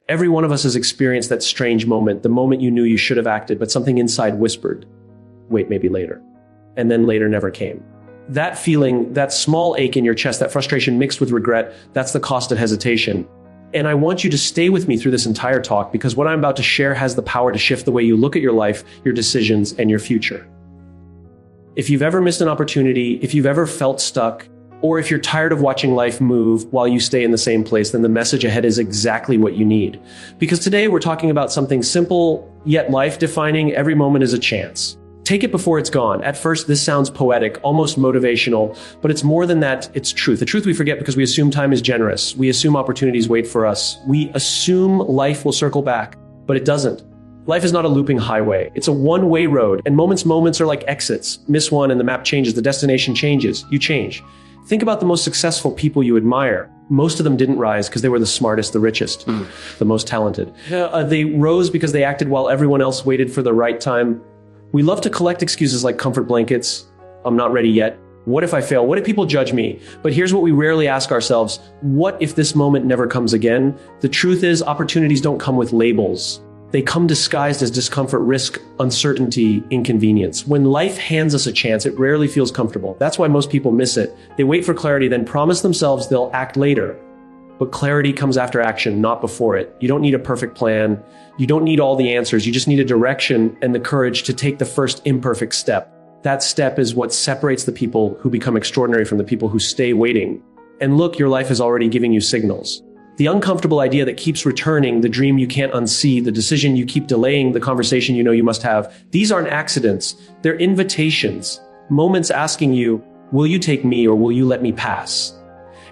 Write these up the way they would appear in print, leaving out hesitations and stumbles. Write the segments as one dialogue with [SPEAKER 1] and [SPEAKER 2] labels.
[SPEAKER 1] Every one of us has experienced that strange moment, the moment you knew you should have acted, but something inside whispered, wait, maybe later. And then later never came. That feeling, that small ache in your chest, that frustration mixed with regret, that's the cost of hesitation. And I want you to stay with me through this entire talk, because what I'm about to share has the power to shift the way you look at your life, your decisions, and your future. If you've ever missed an opportunity, if you've ever felt stuck, or if you're tired of watching life move while you stay in the same place, then the message ahead is exactly what you need. Because today we're talking about something simple, yet life-defining. Every moment is a chance. Take it before it's gone. At first, this sounds poetic, almost motivational, but it's more than that. It's truth. The truth we forget because we assume time is generous. We assume opportunities wait for us. We assume life will circle back, but it doesn't. Life is not a looping highway. It's a one-way road, and moments are like exits. Miss one and the map changes, the destination changes, you change. Think about the most successful people you admire. Most of them didn't rise because they were the smartest, the richest, the most talented. They rose because they acted while everyone else waited for the right time. We love to collect excuses like comfort blankets. I'm not ready yet. What if I fail? What if people judge me? But here's what we rarely ask ourselves. What if this moment never comes again? The truth is, opportunities don't come with labels. They come disguised as discomfort, risk, uncertainty, inconvenience. When life hands us a chance, it rarely feels comfortable. That's why most people miss it. They wait for clarity, then promise themselves they'll act later. But clarity comes after action, not before it. You don't need a perfect plan. You don't need all the answers. You just need a direction and the courage to take the first imperfect step. That step is what separates the people who become extraordinary from the people who stay waiting. And look, your life is already giving you signals. The uncomfortable idea that keeps returning, the dream you can't unsee, the decision you keep delaying, the conversation you know you must have, these aren't accidents. They're invitations. Moments asking you, will you take me or will you let me pass?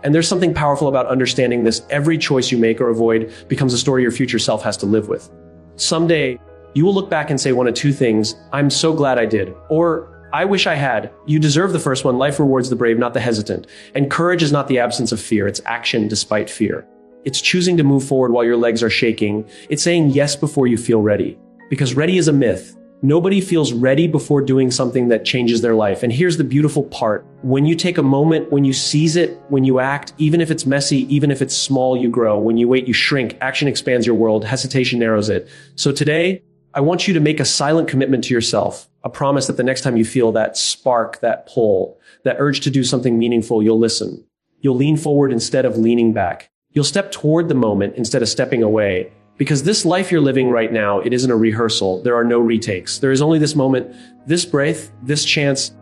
[SPEAKER 1] And there's something powerful about understanding this. Every choice you make or avoid becomes a story your future self has to live with. Someday, you will look back and say one of two things: I'm so glad I did, or I wish I had. You deserve the first one. Life rewards the brave, not the hesitant. And courage is not the absence of fear. It's action despite fear. It's choosing to move forward while your legs are shaking. It's saying yes before you feel ready. Because ready is a myth. Nobody feels ready before doing something that changes their life. And here's the beautiful part. When you take a moment, when you seize it, when you act, even if it's messy, even if it's small, you grow. When you wait, you shrink. Action expands your world. Hesitation narrows it. So today, I want you to make a silent commitment to yourself. A promise that the next time you feel that spark, that pull, that urge to do something meaningful, you'll listen. You'll lean forward instead of leaning back. You'll step toward the moment instead of stepping away. Because this life you're living right now, it isn't a rehearsal. There are no retakes. There is only this moment, this breath, this chance,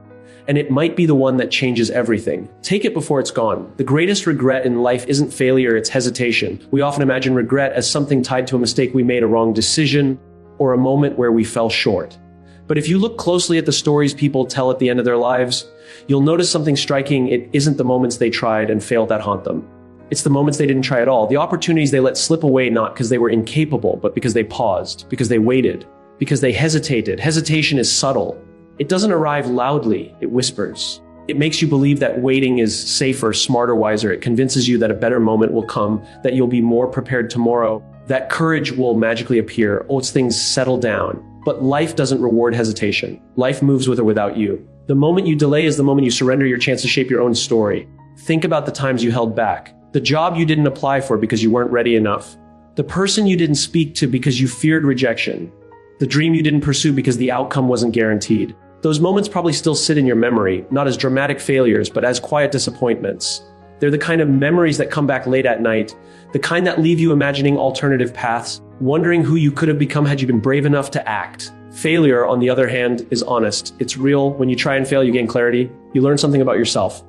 [SPEAKER 1] and it might be the one that changes everything. Take it before it's gone. The greatest regret in life isn't failure, it's hesitation. We often imagine regret as something tied to a mistake we made, a wrong decision, or a moment where we fell short. But if you look closely at the stories people tell at the end of their lives, you'll notice something striking. It isn't the moments they tried and failed that haunt them. It's the moments they didn't try at all. The opportunities they let slip away, not because they were incapable, but because they paused, because they waited, because they hesitated. Hesitation is subtle. It doesn't arrive loudly. It whispers. It makes you believe that waiting is safer, smarter, wiser. It convinces you that a better moment will come, that you'll be more prepared tomorrow, that courage will magically appear once things settle down. But life doesn't reward hesitation. Life moves with or without you. The moment you delay is the moment you surrender your chance to shape your own story. Think about the times you held back. The job you didn't apply for because you weren't ready enough. The person you didn't speak to because you feared rejection. The dream you didn't pursue because the outcome wasn't guaranteed. Those moments probably still sit in your memory, not as dramatic failures, but as quiet disappointments. They're the kind of memories that come back late at night, the kind that leave you imagining alternative paths, wondering who you could have become had you been brave enough to act. Failure, on the other hand, is honest. It's real. When you try and fail, you gain clarity. You learn something about yourself.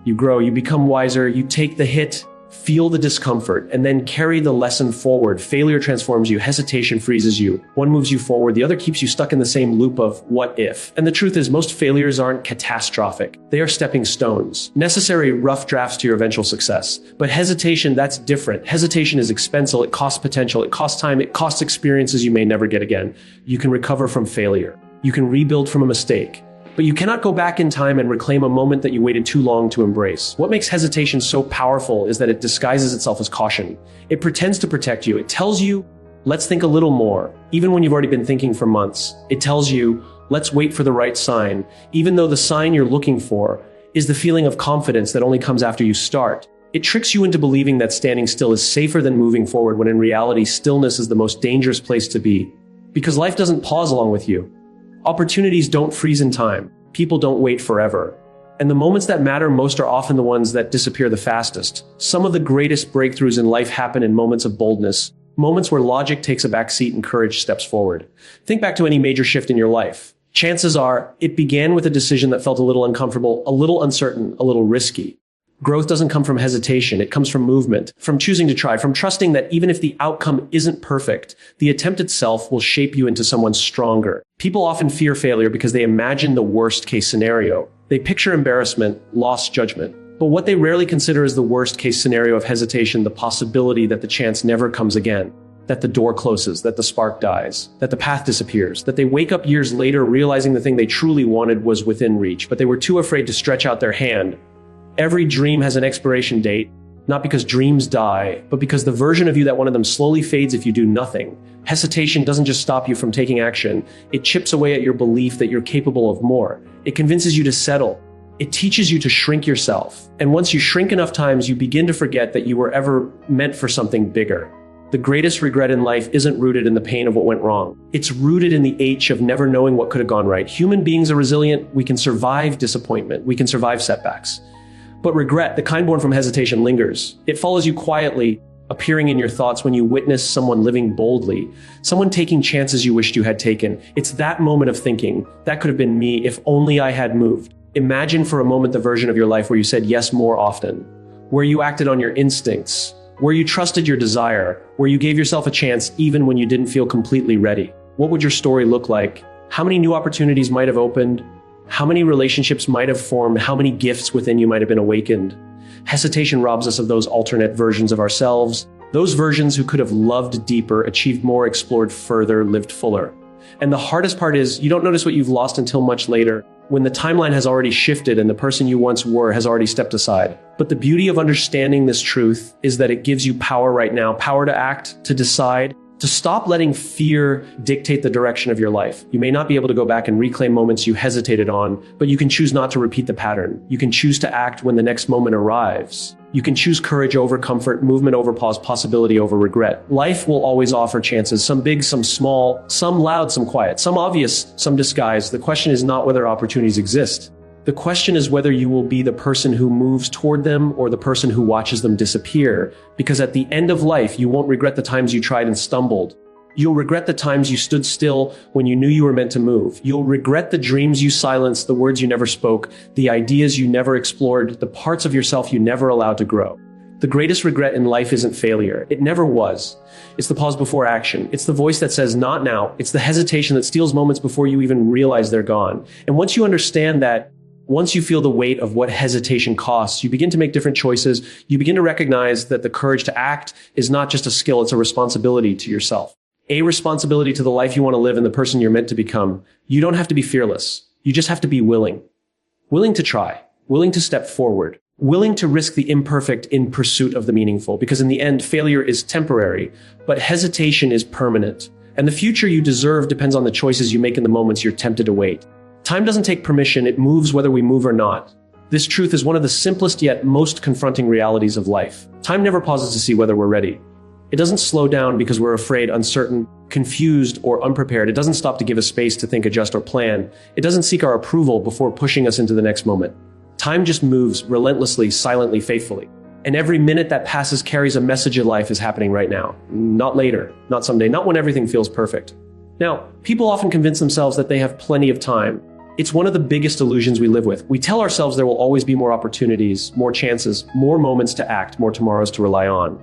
[SPEAKER 1] You grow, you become wiser, you take the hit, feel the discomfort, and then carry the lesson forward. Failure transforms you, hesitation freezes you. One moves you forward, the other keeps you stuck in the same loop of what if. And the truth is, most failures aren't catastrophic. They are stepping stones, necessary rough drafts to your eventual success. But hesitation, that's different. Hesitation is expensive, it costs potential, it costs time, it costs experiences you may never get again. You can recover from failure. You can rebuild from a mistake. But you cannot go back in time and reclaim a moment that you waited too long to embrace. What makes hesitation so powerful is that it disguises itself as caution. It pretends to protect you. It tells you, let's think a little more, even when you've already been thinking for months. It tells you, let's wait for the right sign, even though the sign you're looking for is the feeling of confidence that only comes after you start. It tricks you into believing that standing still is safer than moving forward, when in reality, stillness is the most dangerous place to be. Because life doesn't pause along with you. Opportunities don't freeze in time. People don't wait forever. And the moments that matter most are often the ones that disappear the fastest. Some of the greatest breakthroughs in life happen in moments of boldness, moments where logic takes a back seat and courage steps forward. Think back to any major shift in your life. Chances are it began with a decision that felt a little uncomfortable, a little uncertain, a little risky. Growth doesn't come from hesitation. It comes from movement, from choosing to try, from trusting that even if the outcome isn't perfect, the attempt itself will shape you into someone stronger. People often fear failure because they imagine the worst case scenario. They picture embarrassment, lost judgment. But what they rarely consider is the worst case scenario of hesitation, the possibility that the chance never comes again, that the door closes, that the spark dies, that the path disappears, that they wake up years later realizing the thing they truly wanted was within reach, but they were too afraid to stretch out their hand. Every dream has an expiration date, not because dreams die, but because the version of you that wanted them slowly fades if you do nothing. Hesitation doesn't just stop you from taking action. It chips away at your belief that you're capable of more. It convinces you to settle. It teaches you to shrink yourself. And once you shrink enough times, you begin to forget that you were ever meant for something bigger. The greatest regret in life isn't rooted in the pain of what went wrong. It's rooted in the ache of never knowing what could have gone right. Human beings are resilient. We can survive disappointment. We can survive setbacks. But regret, the kind born from hesitation, lingers. It follows you quietly, appearing in your thoughts when you witness someone living boldly, someone taking chances you wished you had taken. It's that moment of thinking, that could have been me if only I had moved. Imagine for a moment the version of your life where you said yes more often, where you acted on your instincts, where you trusted your desire, where you gave yourself a chance even when you didn't feel completely ready. What would your story look like? How many new opportunities might have opened? How many relationships might have formed? How many gifts within you might have been awakened? Hesitation robs us of those alternate versions of ourselves, those versions who could have loved deeper, achieved more, explored further, lived fuller. And the hardest part is you don't notice what you've lost until much later, when the timeline has already shifted and the person you once were has already stepped aside. But the beauty of understanding this truth is that it gives you power right now, power to act, to decide, to stop letting fear dictate the direction of your life. You may not be able to go back and reclaim moments you hesitated on, but you can choose not to repeat the pattern. You can choose to act when the next moment arrives. You can choose courage over comfort, movement over pause, possibility over regret. Life will always offer chances, some big, some small, some loud, some quiet, some obvious, some disguised. The question is not whether opportunities exist. The question is whether you will be the person who moves toward them or the person who watches them disappear. Because at the end of life, you won't regret the times you tried and stumbled. You'll regret the times you stood still when you knew you were meant to move. You'll regret the dreams you silenced, the words you never spoke, the ideas you never explored, the parts of yourself you never allowed to grow. The greatest regret in life isn't failure. It never was. It's the pause before action. It's the voice that says, not now. It's the hesitation that steals moments before you even realize they're gone. And once you understand that, once you feel the weight of what hesitation costs, you begin to make different choices. You begin to recognize that the courage to act is not just a skill, it's a responsibility to yourself. A responsibility to the life you want to live and the person you're meant to become. You don't have to be fearless. You just have to be willing. Willing to try. Willing to step forward. Willing to risk the imperfect in pursuit of the meaningful. Because in the end, failure is temporary, but hesitation is permanent. And the future you deserve depends on the choices you make in the moments you're tempted to wait. Time doesn't take permission, it moves whether we move or not. This truth is one of the simplest yet most confronting realities of life. Time never pauses to see whether we're ready. It doesn't slow down because we're afraid, uncertain, confused, or unprepared. It doesn't stop to give us space to think, adjust, or plan. It doesn't seek our approval before pushing us into the next moment. Time just moves relentlessly, silently, faithfully. And every minute that passes carries a message of life is happening right now. Not later, not someday, not when everything feels perfect. Now, people often convince themselves that they have plenty of time. It's one of the biggest illusions we live with. We tell ourselves there will always be more opportunities, more chances, more moments to act, more tomorrows to rely on.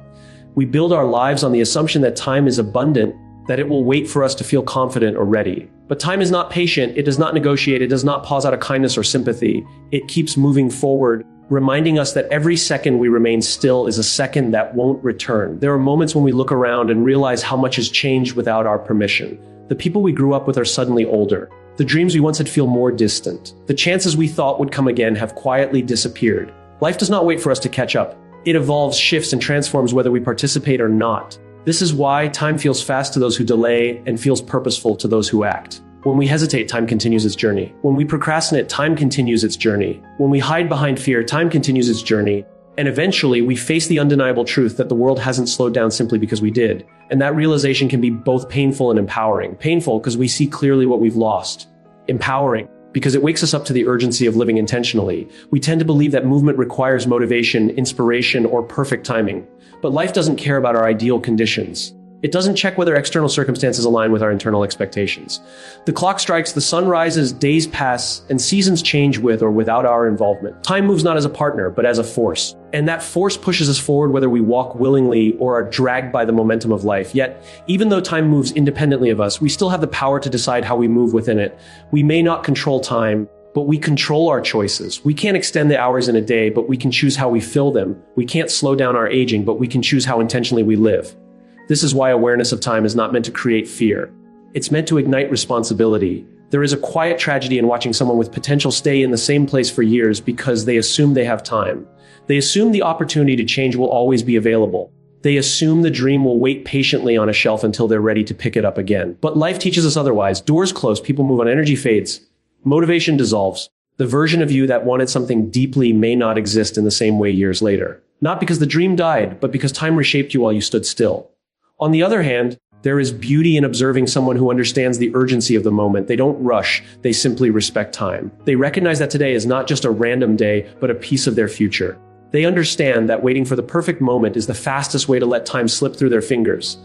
[SPEAKER 1] We build our lives on the assumption that time is abundant, that it will wait for us to feel confident or ready. But time is not patient, it does not negotiate, it does not pause out of kindness or sympathy. It keeps moving forward, reminding us that every second we remain still is a second that won't return. There are moments when we look around and realize how much has changed without our permission. The people we grew up with are suddenly older. The dreams we once had feel more distant. The chances we thought would come again have quietly disappeared. Life does not wait for us to catch up. It evolves, shifts, and transforms whether we participate or not. This is why time feels fast to those who delay and feels purposeful to those who act. When we hesitate, time continues its journey. When we procrastinate, time continues its journey. When we hide behind fear, time continues its journey. And eventually, we face the undeniable truth that the world hasn't slowed down simply because we did. And that realization can be both painful and empowering. Painful because we see clearly what we've lost. Empowering because it wakes us up to the urgency of living intentionally. We tend to believe that movement requires motivation, inspiration, or perfect timing. But life doesn't care about our ideal conditions. It doesn't check whether external circumstances align with our internal expectations. The clock strikes, the sun rises, days pass, and seasons change with or without our involvement. Time moves not as a partner, but as a force. And that force pushes us forward whether we walk willingly or are dragged by the momentum of life. Yet, even though time moves independently of us, we still have the power to decide how we move within it. We may not control time, but we control our choices. We can't extend the hours in a day, but we can choose how we fill them. We can't slow down our aging, but we can choose how intentionally we live. This is why awareness of time is not meant to create fear. It's meant to ignite responsibility. There is a quiet tragedy in watching someone with potential stay in the same place for years because they assume they have time. They assume the opportunity to change will always be available. They assume the dream will wait patiently on a shelf until they're ready to pick it up again. But life teaches us otherwise. Doors close, people move on, energy fades, motivation dissolves. The version of you that wanted something deeply may not exist in the same way years later. Not because the dream died, but because time reshaped you while you stood still. On the other hand, there is beauty in observing someone who understands the urgency of the moment. They don't rush, they simply respect time. They recognize that today is not just a random day, but a piece of their future. They understand that waiting for the perfect moment is the fastest way to let time slip through their fingers.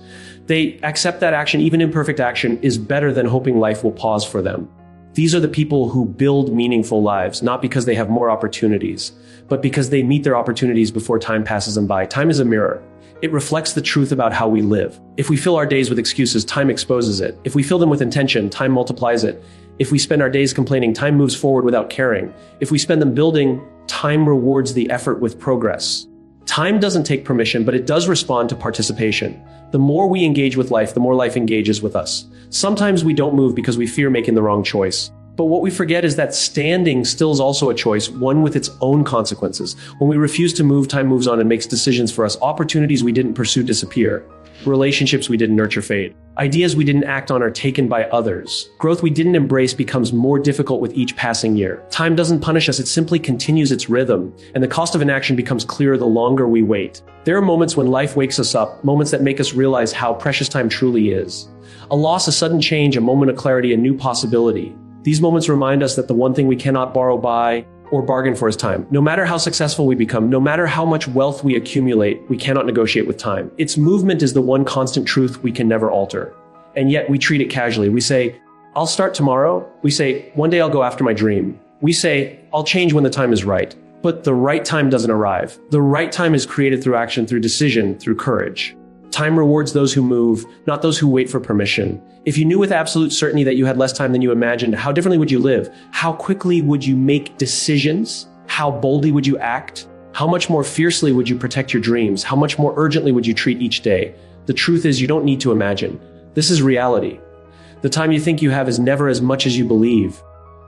[SPEAKER 1] They accept that action, even imperfect action, is better than hoping life will pause for them. These are the people who build meaningful lives, not because they have more opportunities, but because they meet their opportunities before time passes them by. Time is a mirror. It reflects the truth about how we live. If we fill our days with excuses, time exposes it. If we fill them with intention, time multiplies it. If we spend our days complaining, time moves forward without caring. If we spend them building, time rewards the effort with progress. Time doesn't take permission, but it does respond to participation. The more we engage with life, the more life engages with us. Sometimes we don't move because we fear making the wrong choice. But what we forget is that standing still is also a choice, one with its own consequences. When we refuse to move, time moves on and makes decisions for us. Opportunities we didn't pursue disappear. Relationships we didn't nurture fade. Ideas we didn't act on are taken by others. Growth we didn't embrace becomes more difficult with each passing year. Time doesn't punish us, it simply continues its rhythm. And the cost of inaction becomes clearer the longer we wait. There are moments when life wakes us up, moments that make us realize how precious time truly is. A loss, a sudden change, a moment of clarity, a new possibility. These moments remind us that the one thing we cannot borrow, buy, or bargain for is time. No matter how successful we become, no matter how much wealth we accumulate, we cannot negotiate with time. Its movement is the one constant truth we can never alter. And yet we treat it casually. We say, I'll start tomorrow. We say, one day I'll go after my dream. We say, I'll change when the time is right. But the right time doesn't arrive. The right time is created through action, through decision, through courage. Time rewards those who move, not those who wait for permission. If you knew with absolute certainty that you had less time than you imagined, how differently would you live? How quickly would you make decisions? How boldly would you act? How much more fiercely would you protect your dreams? How much more urgently would you treat each day? The truth is, you don't need to imagine. This is reality. The time you think you have is never as much as you believe.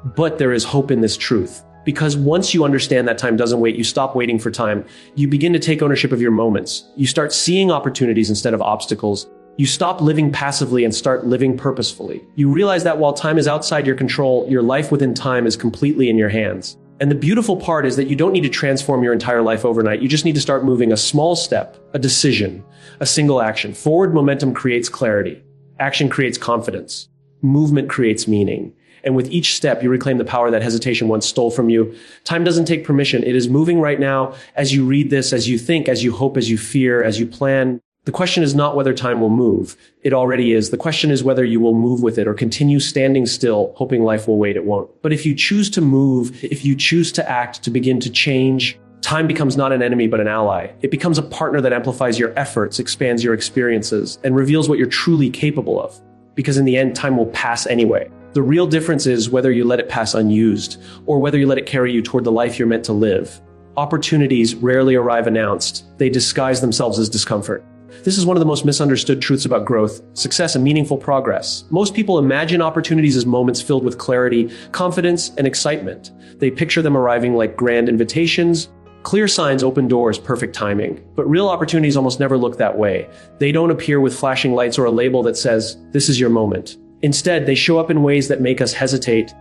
[SPEAKER 1] But there is hope in this truth. Because once you understand that time doesn't wait, you stop waiting for time. You begin to take ownership of your moments. You start seeing opportunities instead of obstacles. You stop living passively and start living purposefully. You realize that while time is outside your control, your life within time is completely in your hands. And the beautiful part is that you don't need to transform your entire life overnight. You just need to start moving a small step, a decision, a single action. Forward momentum creates clarity. Action creates confidence. Movement creates meaning. And with each step, you reclaim the power that hesitation once stole from you. Time doesn't take permission. It is moving right now as you read this, as you think, as you hope, as you fear, as you plan. The question is not whether time will move. It already is. The question is whether you will move with it or continue standing still, hoping life will wait. It won't. But if you choose to move, if you choose to act, to begin to change, time becomes not an enemy, but an ally. It becomes a partner that amplifies your efforts, expands your experiences, and reveals what you're truly capable of. Because in the end, time will pass anyway. The real difference is whether you let it pass unused or whether you let it carry you toward the life you're meant to live. Opportunities rarely arrive announced. They disguise themselves as discomfort. This is one of the most misunderstood truths about growth, success, and meaningful progress. Most people imagine opportunities as moments filled with clarity, confidence, and excitement. They picture them arriving like grand invitations, clear signs, open doors, perfect timing. But real opportunities almost never look that way. They don't appear with flashing lights or a label that says, "This is your moment." Instead, they show up in ways that make us hesitate,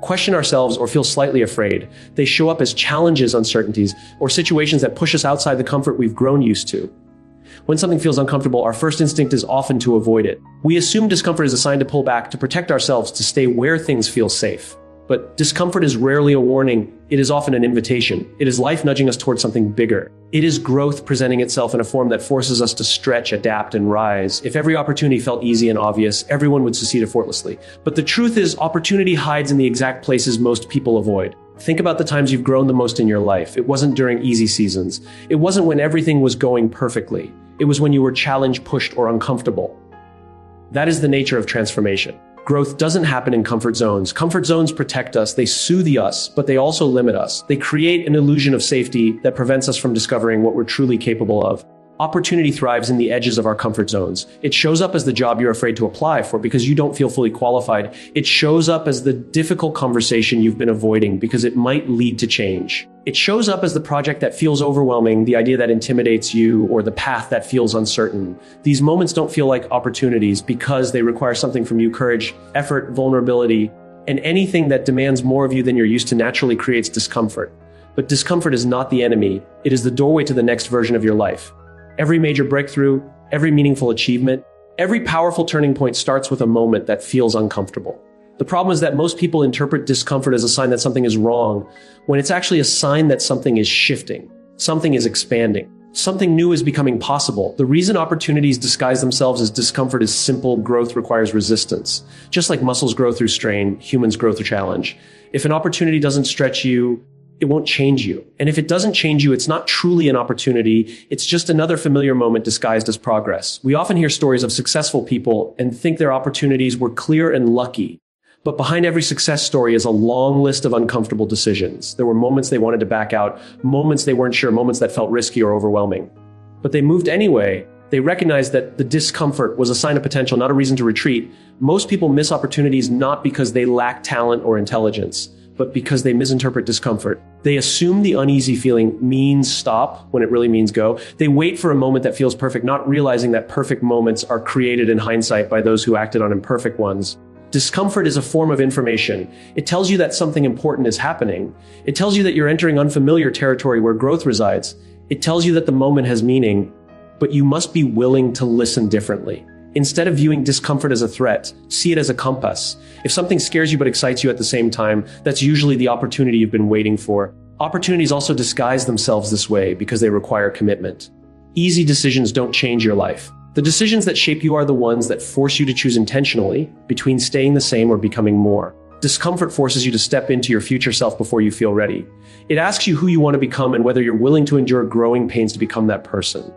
[SPEAKER 1] question ourselves, or feel slightly afraid. They show up as challenges, uncertainties, or situations that push us outside the comfort we've grown used to. When something feels uncomfortable, our first instinct is often to avoid it. We assume discomfort is a sign to pull back, to protect ourselves, to stay where things feel safe. But discomfort is rarely a warning. It is often an invitation. It is life nudging us towards something bigger. It is growth presenting itself in a form that forces us to stretch, adapt, and rise. If every opportunity felt easy and obvious, everyone would succeed effortlessly. But the truth is, opportunity hides in the exact places most people avoid. Think about the times you've grown the most in your life. It wasn't during easy seasons. It wasn't when everything was going perfectly. It was when you were challenged, pushed, or uncomfortable. That is the nature of transformation. Growth doesn't happen in comfort zones. Comfort zones protect us, they soothe us, but they also limit us. They create an illusion of safety that prevents us from discovering what we're truly capable of. Opportunity thrives in the edges of our comfort zones. It shows up as the job you're afraid to apply for because you don't feel fully qualified. It shows up as the difficult conversation you've been avoiding because it might lead to change. It shows up as the project that feels overwhelming, the idea that intimidates you, or the path that feels uncertain. These moments don't feel like opportunities because they require something from you: courage, effort, vulnerability, and anything that demands more of you than you're used to naturally creates discomfort. But discomfort is not the enemy. It is the doorway to the next version of your life. Every major breakthrough, every meaningful achievement, every powerful turning point starts with a moment that feels uncomfortable. The problem is that most people interpret discomfort as a sign that something is wrong, when it's actually a sign that something is shifting, something is expanding, something new is becoming possible. The reason opportunities disguise themselves as discomfort is simple: growth requires resistance. Just like muscles grow through strain, humans grow through challenge. If an opportunity doesn't stretch you, it won't change you. And if it doesn't change you, it's not truly an opportunity. It's just another familiar moment disguised as progress. We often hear stories of successful people and think their opportunities were clear and lucky. But behind every success story is a long list of uncomfortable decisions. There were moments they wanted to back out, moments they weren't sure, moments that felt risky or overwhelming. But they moved anyway. They recognized that the discomfort was a sign of potential, not a reason to retreat. Most people miss opportunities not because they lack talent or intelligence, but because they misinterpret discomfort. They assume the uneasy feeling means stop when it really means go. They wait for a moment that feels perfect, not realizing that perfect moments are created in hindsight by those who acted on imperfect ones. Discomfort is a form of information. It tells you that something important is happening. It tells you that you're entering unfamiliar territory where growth resides. It tells you that the moment has meaning, but you must be willing to listen differently. Instead of viewing discomfort as a threat, see it as a compass. If something scares you but excites you at the same time, that's usually the opportunity you've been waiting for. Opportunities also disguise themselves this way because they require commitment. Easy decisions don't change your life. The decisions that shape you are the ones that force you to choose intentionally between staying the same or becoming more. Discomfort forces you to step into your future self before you feel ready. It asks you who you want to become and whether you're willing to endure growing pains to become that person.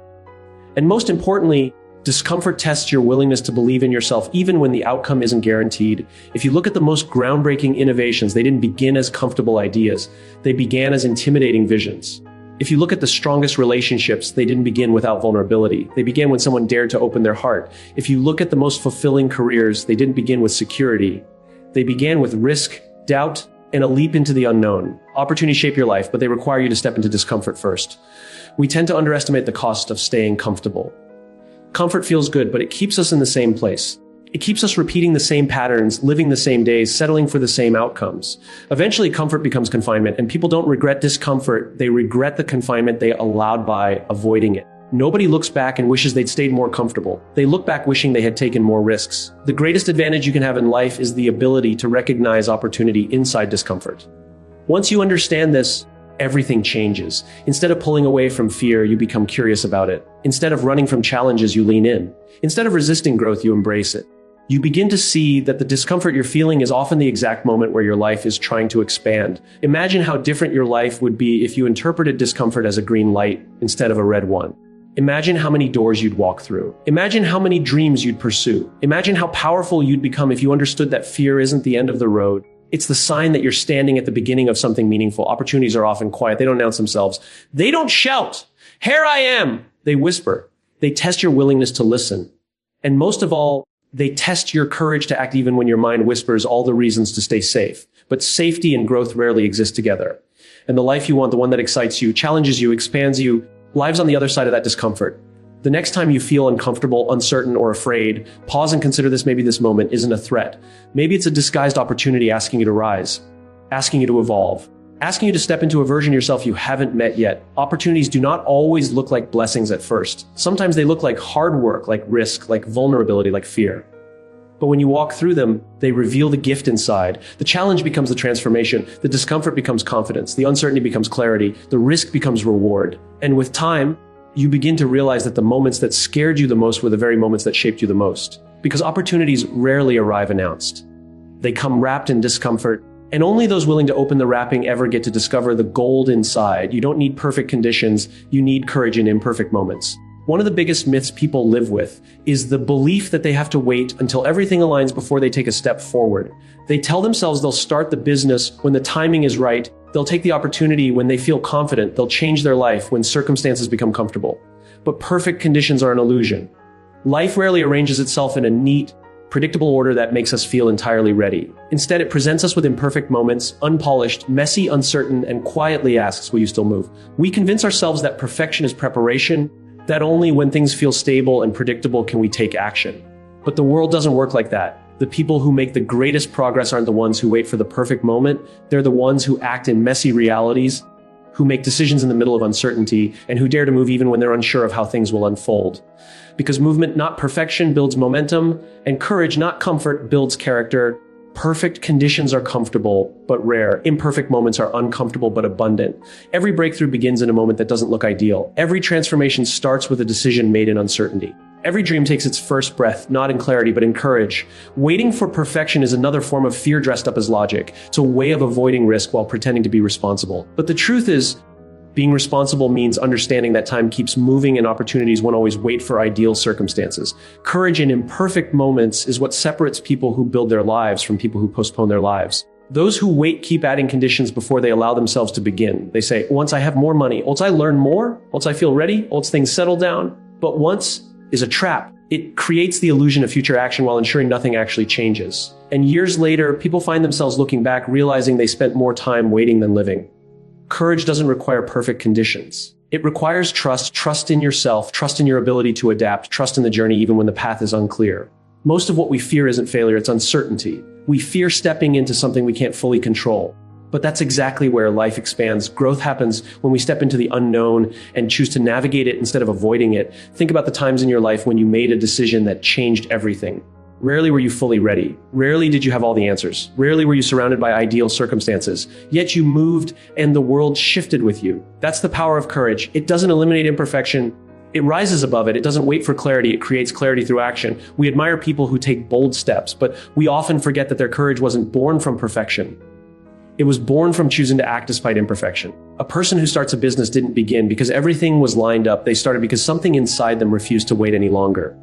[SPEAKER 1] And most importantly, discomfort tests your willingness to believe in yourself even when the outcome isn't guaranteed. If you look at the most groundbreaking innovations, they didn't begin as comfortable ideas. They began as intimidating visions. If you look at the strongest relationships, they didn't begin without vulnerability. They began when someone dared to open their heart. If you look at the most fulfilling careers, they didn't begin with security. They began with risk, doubt, and a leap into the unknown. Opportunities shape your life, but they require you to step into discomfort first. We tend to underestimate the cost of staying comfortable. Comfort feels good, but it keeps us in the same place. It keeps us repeating the same patterns, living the same days, settling for the same outcomes. Eventually, comfort becomes confinement, and people don't regret discomfort. They regret the confinement they allowed by avoiding it. Nobody looks back and wishes they'd stayed more comfortable. They look back wishing they had taken more risks. The greatest advantage you can have in life is the ability to recognize opportunity inside discomfort. Once you understand this, everything changes. Instead of pulling away from fear, you become curious about it. Instead of running from challenges, you lean in. Instead of resisting growth, you embrace it. You begin to see that the discomfort you're feeling is often the exact moment where your life is trying to expand. Imagine how different your life would be if you interpreted discomfort as a green light instead of a red one. Imagine how many doors you'd walk through. Imagine how many dreams you'd pursue. Imagine how powerful you'd become if you understood that fear isn't the end of the road. It's the sign that you're standing at the beginning of something meaningful. Opportunities are often quiet. They don't announce themselves. They don't shout, "Here I am." They whisper. They test your willingness to listen. And most of all, they test your courage to act even when your mind whispers all the reasons to stay safe. But safety and growth rarely exist together. And the life you want, the one that excites you, challenges you, expands you, lives on the other side of that discomfort. The next time you feel uncomfortable, uncertain, or afraid, pause and consider this. Maybe this moment isn't a threat. Maybe it's a disguised opportunity asking you to rise. asking you to evolve, asking you to step into a version of yourself you haven't met yet. Opportunities do not always look like blessings at first. Sometimes they look like hard work, like risk, like vulnerability, like fear. But when you walk through them, they reveal the gift inside. The challenge becomes the transformation. The discomfort becomes confidence. The uncertainty becomes clarity. The risk becomes reward. And with time, you begin to realize that the moments that scared you the most were the very moments that shaped you the most. Because opportunities rarely arrive announced. They come wrapped in discomfort, and only those willing to open the wrapping ever get to discover the gold inside. You don't need perfect conditions. You need courage in imperfect moments. One of the biggest myths people live with is the belief that they have to wait until everything aligns before they take a step forward. They tell themselves they'll start the business when the timing is right. They'll take the opportunity when they feel confident. They'll change their life when circumstances become comfortable. But perfect conditions are an illusion. Life rarely arranges itself in a neat, predictable order that makes us feel entirely ready. Instead, it presents us with imperfect moments, unpolished, messy, uncertain, and quietly asks, will you still move? We convince ourselves that perfection is preparation, that only when things feel stable and predictable can we take action. But the world doesn't work like that. The people who make the greatest progress aren't the ones who wait for the perfect moment. They're the ones who act in messy realities, who make decisions in the middle of uncertainty, and who dare to move even when they're unsure of how things will unfold. Because movement, not perfection, builds momentum, and courage, not comfort, builds character. Perfect conditions are comfortable, but rare. Imperfect moments are uncomfortable, but abundant. Every breakthrough begins in a moment that doesn't look ideal. Every transformation starts with a decision made in uncertainty. Every dream takes its first breath, not in clarity, but in courage. Waiting for perfection is another form of fear dressed up as logic. It's a way of avoiding risk while pretending to be responsible. But the truth is, being responsible means understanding that time keeps moving and opportunities won't always wait for ideal circumstances. Courage in imperfect moments is what separates people who build their lives from people who postpone their lives. Those who wait keep adding conditions before they allow themselves to begin. They say, once I have more money, once I learn more, once I feel ready, once things settle down. But once is a trap. It creates the illusion of future action while ensuring nothing actually changes. And years later, people find themselves looking back, realizing they spent more time waiting than living. Courage doesn't require perfect conditions. It requires trust in yourself, trust in your ability to adapt, trust in the journey even when the path is unclear. Most of what we fear isn't failure, it's uncertainty. We fear stepping into something we can't fully control. But that's exactly where life expands. Growth happens when we step into the unknown and choose to navigate it instead of avoiding it. Think about the times in your life when you made a decision that changed everything. Rarely were you fully ready. Rarely did you have all the answers. Rarely were you surrounded by ideal circumstances. Yet you moved and the world shifted with you. That's the power of courage. It doesn't eliminate imperfection. It rises above it. It doesn't wait for clarity. It creates clarity through action. We admire people who take bold steps, but we often forget that their courage wasn't born from perfection. It was born from choosing to act despite imperfection. A person who starts a business didn't begin because everything was lined up. They started because something inside them refused to wait any longer.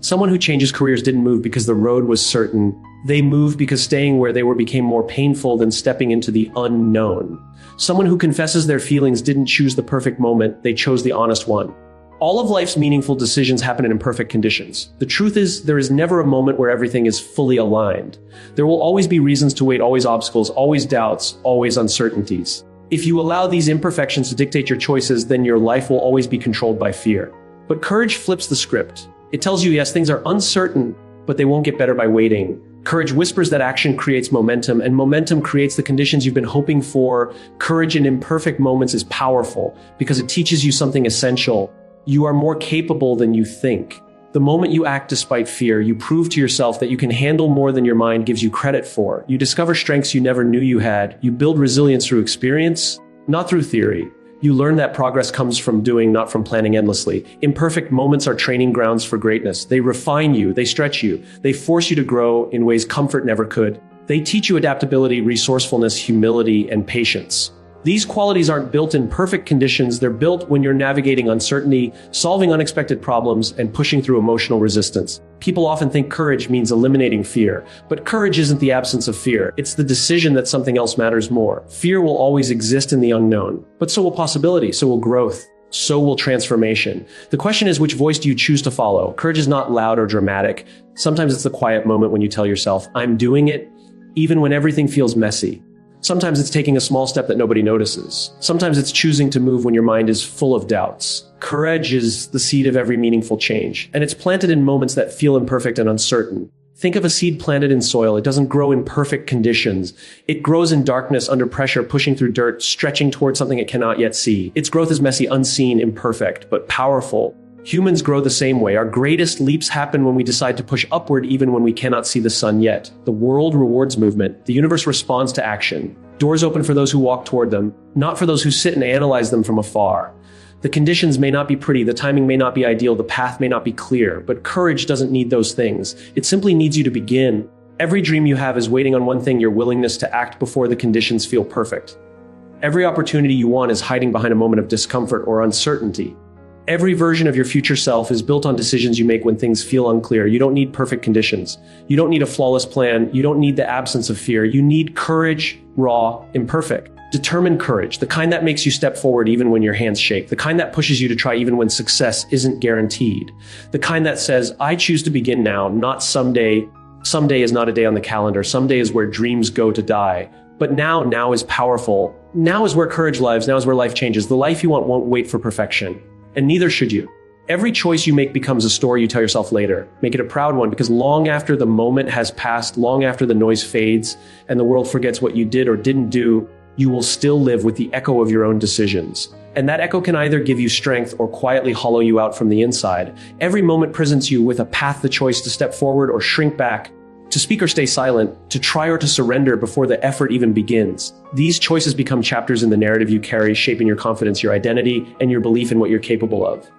[SPEAKER 1] Someone who changes careers didn't move because the road was certain. They moved because staying where they were became more painful than stepping into the unknown. Someone who confesses their feelings didn't choose the perfect moment. They chose the honest one. All of life's meaningful decisions happen in imperfect conditions. The truth is, there is never a moment where everything is fully aligned. There will always be reasons to wait, always obstacles, always doubts, always uncertainties. If you allow these imperfections to dictate your choices, then your life will always be controlled by fear. But courage flips the script. It tells you, yes, things are uncertain, but they won't get better by waiting. Courage whispers that action creates momentum, and momentum creates the conditions you've been hoping for. Courage in imperfect moments is powerful because it teaches you something essential. You are more capable than you think. The moment you act despite fear, you prove to yourself that you can handle more than your mind gives you credit for. You discover strengths you never knew you had. You build resilience through experience, not through theory. You learn that progress comes from doing, not from planning endlessly. Imperfect moments are training grounds for greatness. They refine you, they stretch you, they force you to grow in ways comfort never could. They teach you adaptability, resourcefulness, humility, and patience. These qualities aren't built in perfect conditions. They're built when you're navigating uncertainty, solving unexpected problems, and pushing through emotional resistance. People often think courage means eliminating fear, but courage isn't the absence of fear. It's the decision that something else matters more. Fear will always exist in the unknown, but so will possibility, so will growth, so will transformation. The question is, which voice do you choose to follow? Courage is not loud or dramatic. Sometimes it's the quiet moment when you tell yourself, I'm doing it, even when everything feels messy. Sometimes it's taking a small step that nobody notices. Sometimes it's choosing to move when your mind is full of doubts. Courage is the seed of every meaningful change, and it's planted in moments that feel imperfect and uncertain. Think of a seed planted in soil. It doesn't grow in perfect conditions. It grows in darkness, under pressure, pushing through dirt, stretching towards something it cannot yet see. Its growth is messy, unseen, imperfect, but powerful. Humans grow the same way. Our greatest leaps happen when we decide to push upward even when we cannot see the sun yet. The world rewards movement. The universe responds to action. Doors open for those who walk toward them, not for those who sit and analyze them from afar. The conditions may not be pretty, the timing may not be ideal, the path may not be clear, but courage doesn't need those things. It simply needs you to begin. Every dream you have is waiting on one thing: your willingness to act before the conditions feel perfect. Every opportunity you want is hiding behind a moment of discomfort or uncertainty. Every version of your future self is built on decisions you make when things feel unclear. You don't need perfect conditions. You don't need a flawless plan. You don't need the absence of fear. You need courage, raw, imperfect. Determined courage, the kind that makes you step forward even when your hands shake, the kind that pushes you to try even when success isn't guaranteed, the kind that says, I choose to begin now, not someday. Someday is not a day on the calendar. Someday is where dreams go to die. But now is powerful. Now is where courage lives. Now is where life changes. The life you want won't wait for perfection, and neither should you. Every choice you make becomes a story you tell yourself later. Make it a proud one, because long after the moment has passed, long after the noise fades, and the world forgets what you did or didn't do, you will still live with the echo of your own decisions. And that echo can either give you strength or quietly hollow you out from the inside. Every moment presents you with a path, the choice to step forward or shrink back, to speak or stay silent, to try or to surrender before the effort even begins. These choices become chapters in the narrative you carry, shaping your confidence, your identity, and your belief in what you're capable of.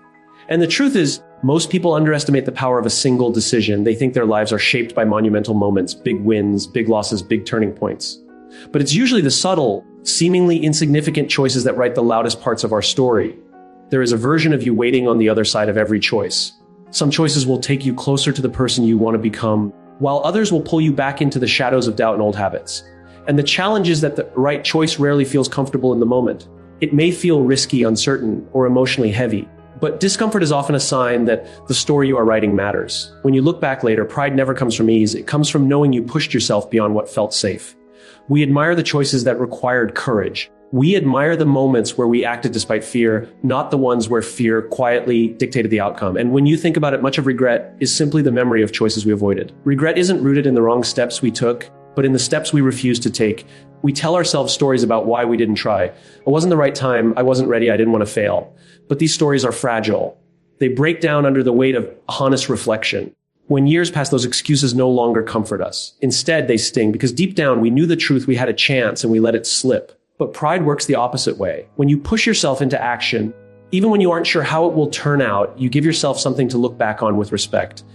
[SPEAKER 1] And the truth is, most people underestimate the power of a single decision. They think their lives are shaped by monumental moments, big wins, big losses, big turning points. But it's usually the subtle, seemingly insignificant choices that write the loudest parts of our story. There is a version of you waiting on the other side of every choice. Some choices will take you closer to the person you want to become, while others will pull you back into the shadows of doubt and old habits. And the challenge is that the right choice rarely feels comfortable in the moment. It may feel risky, uncertain, or emotionally heavy. But discomfort is often a sign that the story you are writing matters. When you look back later, pride never comes from ease. It comes from knowing you pushed yourself beyond what felt safe. We admire the choices that required courage. We admire the moments where we acted despite fear, not the ones where fear quietly dictated the outcome. And when you think about it, much of regret is simply the memory of choices we avoided. Regret isn't rooted in the wrong steps we took, but in the steps we refused to take. We tell ourselves stories about why we didn't try. It wasn't the right time. I wasn't ready. I didn't want to fail. But these stories are fragile. They break down under the weight of honest reflection. When years pass, those excuses no longer comfort us. Instead, they sting, because deep down, we knew the truth, we had a chance, and we let it slip. But pride works the opposite way. When you push yourself into action, even when you aren't sure how it will turn out, you give yourself something to look back on with respect.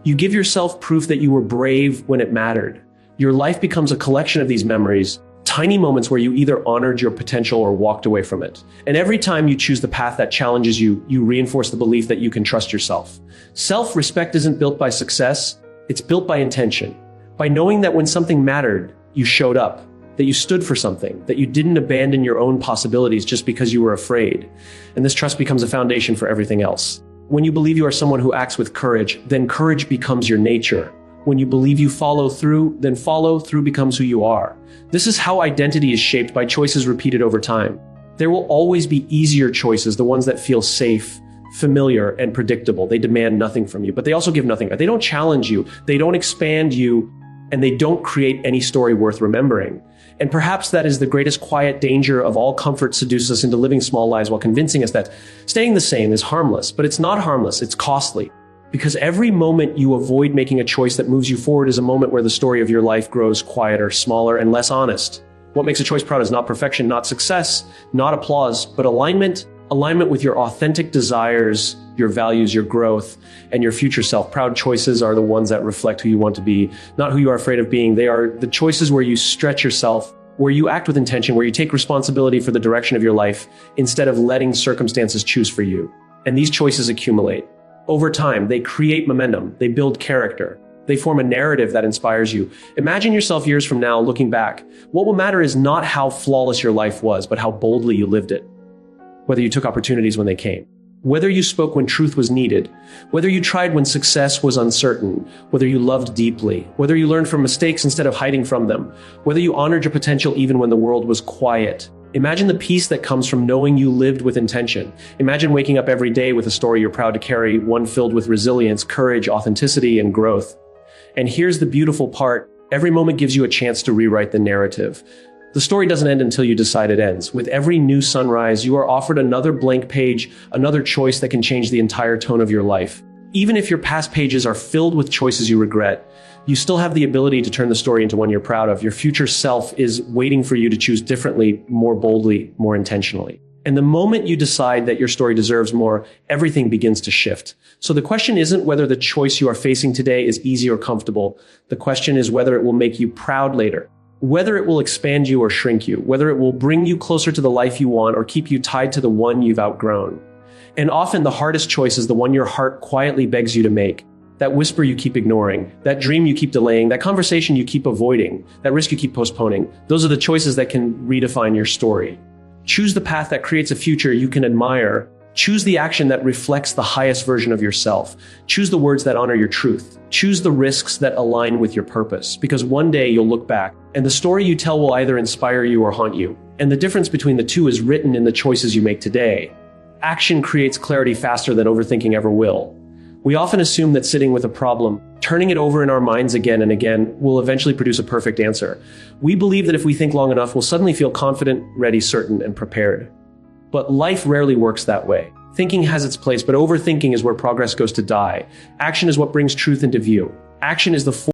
[SPEAKER 1] You give yourself proof that you were brave when it mattered. Your life becomes a collection of these memories, tiny moments where you either honored your potential or walked away from it. And every time you choose the path that challenges you, you reinforce the belief that you can trust yourself. Self-respect isn't built by success, it's built by intention. By knowing that when something mattered, you showed up, that you stood for something, that you didn't abandon your own possibilities just because you were afraid. And this trust becomes a foundation for everything else. When you believe you are someone who acts with courage, then courage becomes your nature. When you believe you follow through, then follow through becomes who you are. This is how identity is shaped, by choices repeated over time. There will always be easier choices, the ones that feel safe, familiar, and predictable. They demand nothing from you, but they also give nothing. They don't challenge you, they don't expand you, and they don't create any story worth remembering. And perhaps that is the greatest quiet danger of all. Comfort seduces us into living small lives while convincing us that staying the same is harmless. But it's not harmless, it's costly. Because every moment you avoid making a choice that moves you forward is a moment where the story of your life grows quieter, smaller, and less honest. What makes a choice proud is not perfection, not success, not applause, but alignment. Alignment with your authentic desires, your values, your growth, and your future self. Proud choices are the ones that reflect who you want to be, not who you are afraid of being. They are the choices where you stretch yourself, where you act with intention, where you take responsibility for the direction of your life instead of letting circumstances choose for you. And these choices accumulate. Over time, they create momentum, they build character, they form a narrative that inspires you. Imagine yourself years from now looking back. What will matter is not how flawless your life was, but how boldly you lived it. Whether you took opportunities when they came, whether you spoke when truth was needed, whether you tried when success was uncertain, whether you loved deeply, whether you learned from mistakes instead of hiding from them, whether you honored your potential even when the world was quiet. Imagine the peace that comes from knowing you lived with intention. Imagine waking up every day with a story you're proud to carry, one filled with resilience, courage, authenticity, and growth. And here's the beautiful part. Every moment gives you a chance to rewrite the narrative. The story doesn't end until you decide it ends. With every new sunrise, you are offered another blank page, another choice that can change the entire tone of your life. Even if your past pages are filled with choices you regret, you still have the ability to turn the story into one you're proud of. Your future self is waiting for you to choose differently, more boldly, more intentionally. And the moment you decide that your story deserves more, everything begins to shift. So the question isn't whether the choice you are facing today is easy or comfortable. The question is whether it will make you proud later, whether it will expand you or shrink you, whether it will bring you closer to the life you want or keep you tied to the one you've outgrown. And often the hardest choice is the one your heart quietly begs you to make. That whisper you keep ignoring, that dream you keep delaying, that conversation you keep avoiding, that risk you keep postponing. Those are the choices that can redefine your story. Choose the path that creates a future you can admire. Choose the action that reflects the highest version of yourself. Choose the words that honor your truth. Choose the risks that align with your purpose. Because one day you'll look back, and the story you tell will either inspire you or haunt you. And the difference between the two is written in the choices you make today. Action creates clarity faster than overthinking ever will. We often assume that sitting with a problem, turning it over in our minds again and again, will eventually produce a perfect answer. We believe that if we think long enough, we'll suddenly feel confident, ready, certain, and prepared. But life rarely works that way. Thinking has its place, but overthinking is where progress goes to die. Action is what brings truth into view. Action is the